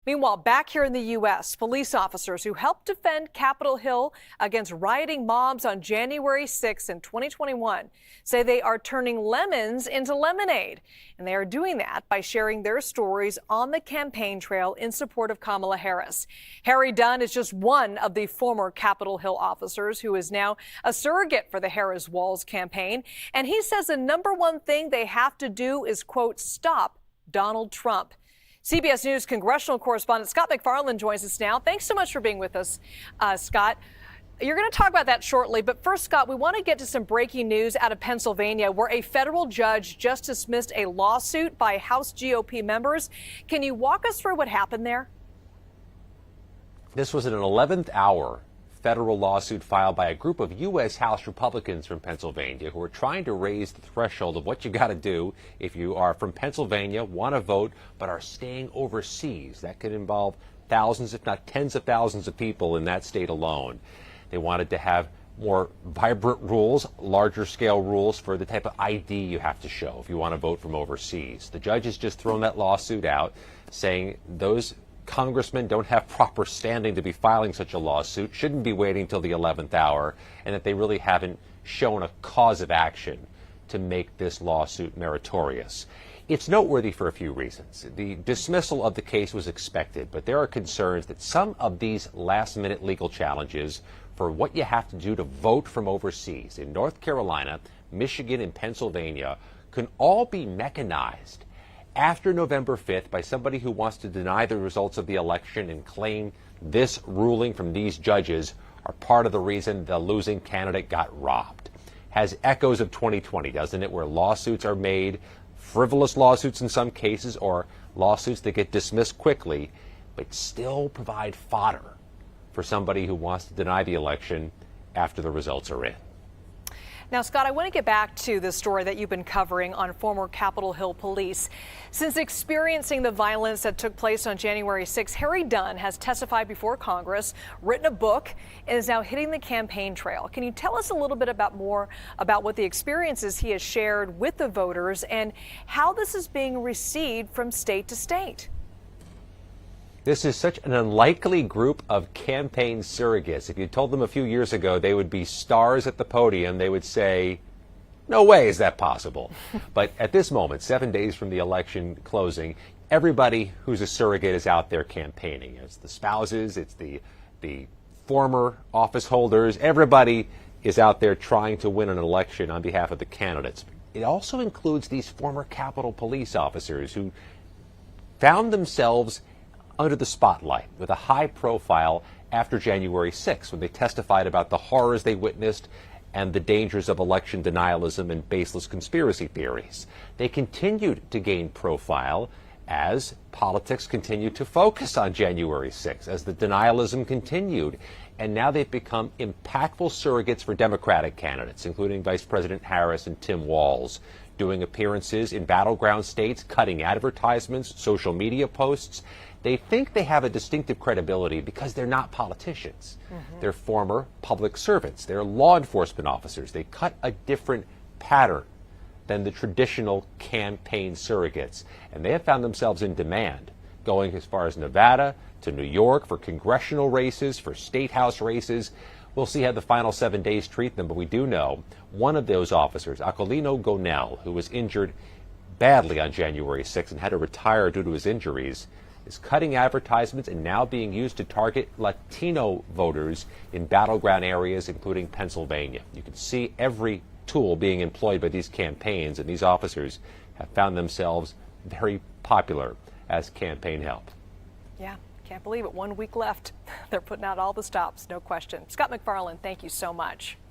Meanwhile, back here in the U.S., police officers who helped defend Capitol Hill against rioting mobs on January 6 in 2021 say they are turning lemons into lemonade. And they are doing that by sharing their stories on the campaign trail in support of Kamala Harris. Harry Dunn is just one of the former Capitol Hill officers who is now a surrogate for the Harris-Walz campaign. And he says the number one thing they have to do is, quote, stop Donald Trump. CBS News congressional correspondent Scott MacFarlane joins us now. Thanks so much for being with us, Scott. You're going to talk about that shortly. But first, Scott, we want to get to some breaking news out of Pennsylvania, where a federal judge just dismissed a lawsuit by House GOP members. Can you walk us through what happened there? This was an 11th hour federal lawsuit filed by a group of U.S. House Republicans from Pennsylvania who are trying to raise the threshold of what you got to do if you are from Pennsylvania, want to vote, but are staying overseas. That could involve thousands, if not tens of thousands of people in that state alone. They wanted to have more vibrant rules, larger scale rules for the type of ID you have to show if you want to vote from overseas. The judge has just thrown that lawsuit out, saying those congressmen don't have proper standing to be filing such a lawsuit, shouldn't be waiting till the 11th hour, and that they really haven't shown a cause of action to make this lawsuit meritorious. It's noteworthy for a few reasons. The dismissal of the case was expected, but there are concerns that some of these last-minute legal challenges for what you have to do to vote from overseas in North Carolina, Michigan, and Pennsylvania can all be mechanized after November 5th by somebody who wants to deny the results of the election and claim this ruling from these judges are part of the reason the losing candidate got robbed. Has echoes of 2020, doesn't it, where lawsuits are made, frivolous lawsuits in some cases, or lawsuits that get dismissed quickly, but still provide fodder for somebody who wants to deny the election after the results are in. Now, Scott, I want to get back to the story that you've been covering on former Capitol Hill police. Since experiencing the violence that took place on January 6, Harry Dunn has testified before Congress, written a book, and is now hitting the campaign trail. Can you tell us a little bit more about what the experiences he has shared with the voters and how this is being received from state to state? This is such an unlikely group of campaign surrogates. If you told them a few years ago they would be stars at the podium, they would say, no way is that possible. But at this moment, 7 days from the election closing, everybody who's a surrogate is out there campaigning. It's the spouses, it's the former office holders. Everybody is out there trying to win an election on behalf of the candidates. It also includes these former Capitol police officers who found themselves under the spotlight with a high profile after January 6, when they testified about the horrors they witnessed and the dangers of election denialism and baseless conspiracy theories. They continued to gain profile as politics continued to focus on January 6, as the denialism continued. And now they've become impactful surrogates for Democratic candidates, including Vice President Harris and Tim Walz, doing appearances in battleground states, cutting advertisements, social media posts. They think they have a distinctive credibility because they're not politicians. They're former public servants. They're law enforcement officers. They cut a different pattern than the traditional campaign surrogates. And they have found themselves in demand, going as far as Nevada to New York for congressional races, for state house races. We'll see how the final 7 days treat them, but we do know one of those officers, Aquilino Gonell, who was injured badly on January 6 and had to retire due to his injuries, is cutting advertisements and now being used to target Latino voters in battleground areas, including Pennsylvania. You can see every tool being employed by these campaigns, and these officers have found themselves very popular as campaign help. Yeah, can't believe it. 1 week left. They're putting out all the stops, no question. Scott MacFarlane, thank you so much.